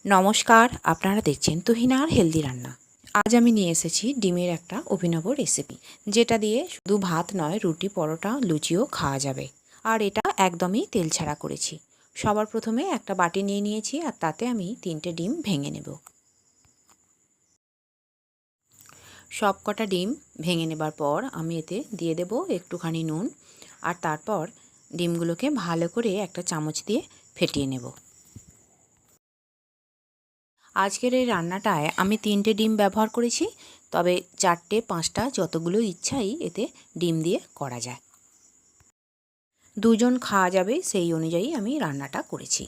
নমস্কার, আপনারা দেখছেন তুহিনার হেলদি রান্না। আজ আমি নিয়ে এসেছি ডিমের একটা অভিনব রেসিপি, যেটা দিয়ে শুধু ভাত নয়, রুটি, পরোটা, লুচিও খাওয়া যাবে। আর এটা একদমই তেল ছাড়া করেছি। সবার প্রথমে একটা বাটি নিয়ে নিয়েছি, আর তাতে আমি 3টে ডিম ভেঙে নেব। সব কটা ডিম ভেঙে নেবার পর আমি এতে দিয়ে দেব একটুখানি নুন, আর তারপর ডিমগুলোকে ভালো করে একটা চামচ দিয়ে ফেটিয়ে নেব। আজকের এই রান্নাটায় আমি 3টে ডিম ব্যবহার করেছি, তবে 4টে 5টা যতগুলো ইচ্ছাই এতে ডিম দিয়ে করা যায়। 2জন খাওয়া যাবে সেই অনুযায়ী আমি রান্নাটা করেছি।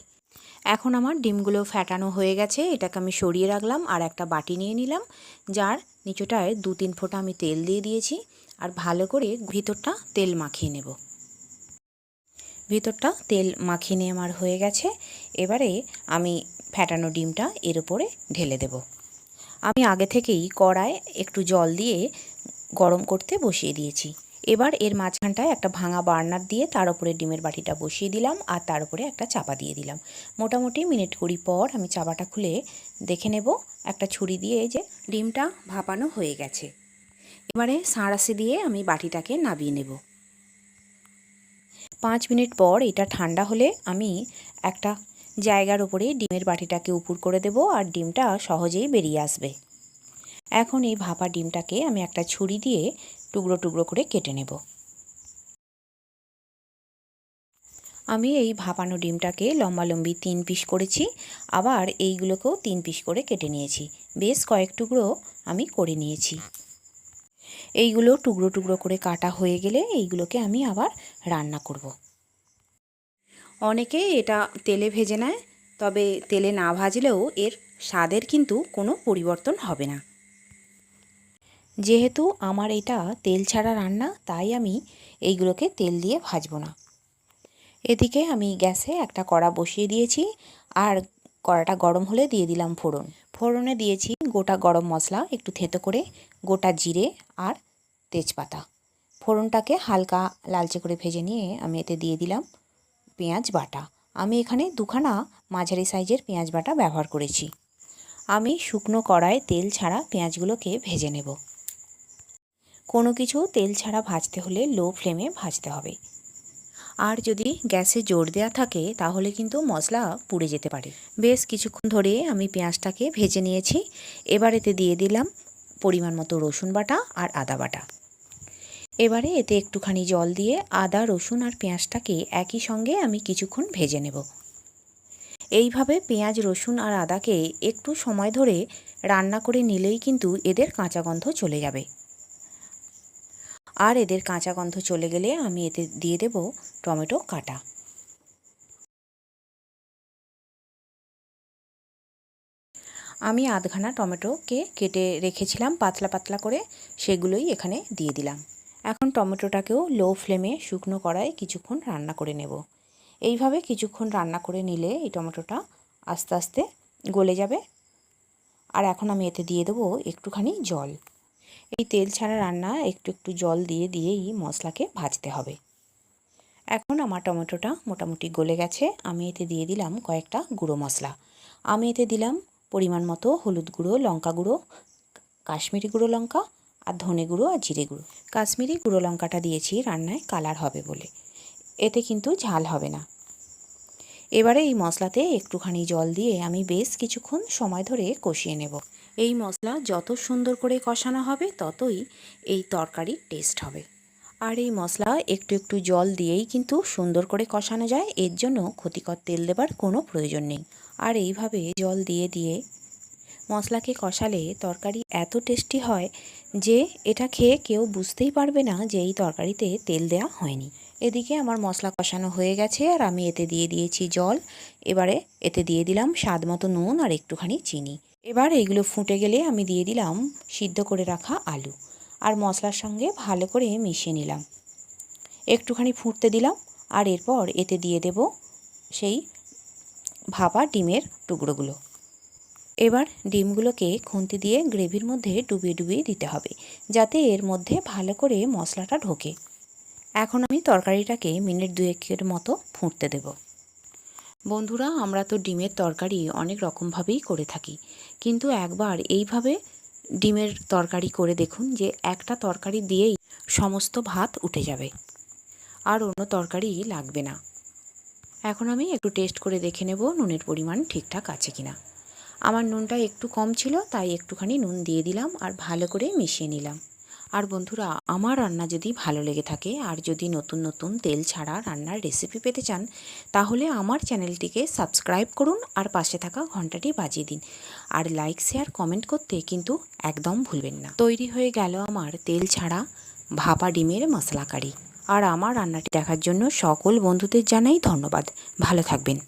এখন আমার ডিমগুলো ফ্যাটানো হয়ে গেছে, এটাকে আমি সরিয়ে রাখলাম আর একটা বাটি নিয়ে নিলাম, যার নিচটায় 2-3 ফোঁটা আমি তেল দিয়ে দিয়েছি, আর ভালো করে ভিতরটা তেল মাখিয়ে নেব। ভিতরটা তেল মাখিয়ে নিয়ে আমার হয়ে গেছে। এবারে আমি ফ্যাটানো ডিমটা এর উপরে ঢেলে দেব। আমি আগে থেকেই কড়ায় একটু জল দিয়ে গরম করতে বসিয়ে দিয়েছি। এবার এর মাঝখানটায় একটা ভাঙা বার্নার দিয়ে তার উপরে ডিমের বাটিটা বসিয়ে দিলাম, আর তার উপরে একটা চাপা দিয়ে দিলাম। মোটামুটি মিনিট 20 পর আমি চাপাটা খুলে দেখে নেব একটা ছুরি দিয়ে যে ডিমটা ভাপানো হয়ে গেছে। এবারে সাঁড়াশি দিয়ে আমি বাটিটাকে নাবিয়ে নেব। 5 মিনিট পর এটা ঠান্ডা হলে আমি একটা জায়গার উপরে ডিমের বাটিটাকে উপুর করে দেব, আর ডিমটা সহজেই বেরিয়ে আসবে। এখন এই ভাপা ডিমটাকে আমি একটা ছুরি দিয়ে টুকরো টুকরো করে কেটে নেব। আমি এই ভাপানো ডিমটাকে লম্বালম্বি 3 পিস করেছি, আবার এইগুলোকেও 3 পিস করে কেটে নিয়েছি। বেশ কয়েক টুকরো আমি করে নিয়েছি। এইগুলো টুকরো টুকরো করে কাটা হয়ে গেলে এইগুলোকে আমি আবার রান্না করব। অনেকে এটা তেলে ভেজে নেয়, তবে তেলে না ভাজলেও এর স্বাদের কিন্তু কোনো পরিবর্তন হবে না। যেহেতু আমার এটা তেল ছাড়া রান্না, তাই আমি এইগুলোকে তেল দিয়ে ভাজবো না। এদিকে আমি গ্যাসে একটা কড়া বসিয়ে দিয়েছি, আর কড়াটা গরম হলে দিয়ে দিলাম ফোড়ন। ফোড়নে দিয়েছি গোটা গরম মশলা একটু থেতো করে, গোটা জিরে আর তেজপাতা। ফোড়নটাকে হালকা লালচে করে ভেজে নিয়ে আমি এতে দিয়ে দিলাম পেঁয়াজ বাটা। আমি এখানে 2খানা মাঝারি সাইজের পেঁয়াজ বাটা ব্যবহার করেছি। আমি শুকনো কড়ায় তেল ছাড়া পেঁয়াজগুলোকে ভেজে নেব। কোনো কিছু তেল ছাড়া ভাজতে হলে লো ফ্লেমে ভাজতে হবে, আর যদি গ্যাসে জোর দেওয়া থাকে তাহলে কিন্তু মশলা পুড়ে যেতে পারে। বেশ কিছুক্ষণ ধরে আমি পেঁয়াজটাকে ভেজে নিয়েছি। এবার এতে দিয়ে দিলাম পরিমাণ মতো রসুন বাটা আর আদা বাটা। এবারে এতে একটুখানি জল দিয়ে আদা, রসুন আর পেঁয়াজটাকে একই সঙ্গে আমি কিছুক্ষণ ভেজে নেব। এইভাবে পেঁয়াজ, রসুন আর আদাকে একটু সময় ধরে রান্না করে নিলেই কিন্তু এদের কাঁচা গন্ধ চলে যাবে। আর এদের কাঁচা গন্ধ চলে গেলে আমি এতে দিয়ে দেব টমেটো কাটা। আমি আধখানা টমেটোকে কেটে রেখেছিলাম পাতলা পাতলা করে, সেগুলোই এখানে দিয়ে দিলাম। এখন টমেটোটাকেও লো ফ্লেমে শুকনো কড়ায় কিছুক্ষণ রান্না করে নেব। এইভাবে কিছুক্ষণ রান্না করে নিলে এই টমেটোটা আস্তে আস্তে গলে যাবে। আর এখন আমি এতে দিয়ে দেবো একটুখানি জল। এই তেল ছাড়া রান্না একটু একটু জল দিয়ে দিয়েই মশলাকে ভাজতে হবে। এখন আমার টমেটোটা মোটামুটি গলে গেছে। আমি এতে দিয়ে দিলাম কয়েকটা গুঁড়ো মশলা। আমি এতে দিলাম পরিমাণ মতো হলুদ গুঁড়ো, লঙ্কা গুঁড়ো, কাশ্মীরি গুঁড়ো লঙ্কা, আর ধনে গুঁড়ো আর জিরে গুঁড়ো। কাশ্মীরি গুঁড়ো লঙ্কাটা দিয়েছি রান্নায় কালার হবে বলে, এতে কিন্তু ঝাল হবে না। এবারে এই মশলাতে একটুখানি জল দিয়ে আমি বেশ কিছুক্ষণ সময় ধরে কষিয়ে নেব। এই মশলা যত সুন্দর করে কষানো হবে ততই এই তরকারির টেস্ট হবে। আর এই মশলা একটু একটু জল দিয়েই কিন্তু সুন্দর করে কষানো যায়, এর জন্য ক্ষতিকর তেল দেবার কোনো প্রয়োজন নেই। আর এইভাবে জল দিয়ে দিয়ে মশলাকে কষালে তরকারি এত টেস্টি হয় যে এটা খেয়ে কেউ বুঝতেই পারবে না যে এই তরকারিতে তেল দেওয়া হয়নি। এদিকে আমার মশলা কষানো হয়ে গেছে, আর আমি এতে দিয়ে দিয়েছি জল। এবারে এতে দিয়ে দিলাম স্বাদ মতো নুন আর একটুখানি চিনি। এবার এইগুলো ফুটে গেলে আমি দিয়ে দিলাম সিদ্ধ করে রাখা আলু, আর মশলার সঙ্গে ভালো করে মিশিয়ে নিলাম। একটুখানি ফুটতে দিলাম, আর এরপর এতে দিয়ে দেব সেই ভাপা ডিমের টুকরোগুলো। এবার ডিমগুলোকে খুন্তি দিয়ে গ্রেভির মধ্যে ডুবিয়ে ডুবিয়ে দিতে হবে, যাতে এর মধ্যে ভালো করে মশলাটা ঢোকে। এখন আমি তরকারিটাকে মিনিট 2-1 মতো ফুটতে দেব। বন্ধুরা, আমরা তো ডিমের তরকারি অনেক রকমভাবেই করে থাকি, কিন্তু একবার এইভাবে ডিমের তরকারি করে দেখুন যে একটা তরকারি দিয়েই সমস্ত ভাত উঠে যাবে, আর অন্য তরকারি লাগবে না। এখন আমি একটু টেস্ট করে দেখে নেব নুনের পরিমাণ ঠিকঠাক আছে কিনা। আমার নুনটা একটু কম ছিল, তাই একটুখানি নুন দিয়ে দিলাম আর ভালো করে মিশিয়ে নিলাম। আর বন্ধুরা, আমার রান্না যদি ভালো লেগে থাকে আর যদি নতুন নতুন তেল ছাড়া রান্নার রেসিপি পেতে চান, তাহলে আমার চ্যানেলটিকে সাবস্ক্রাইব করুন আর পাশে থাকা ঘন্টাটি বাজিয়ে দিন। আর লাইক, শেয়ার, কমেন্ট করতে কিন্তু একদম ভুলবেন না। তৈরি হয়ে গেল আমার তেল ছাড়া ভাপা ডিমের মশলা কারি। আর আমার রান্নাটি দেখার জন্য সকল বন্ধুদের জানাই ধন্যবাদ। ভালো থাকবেন।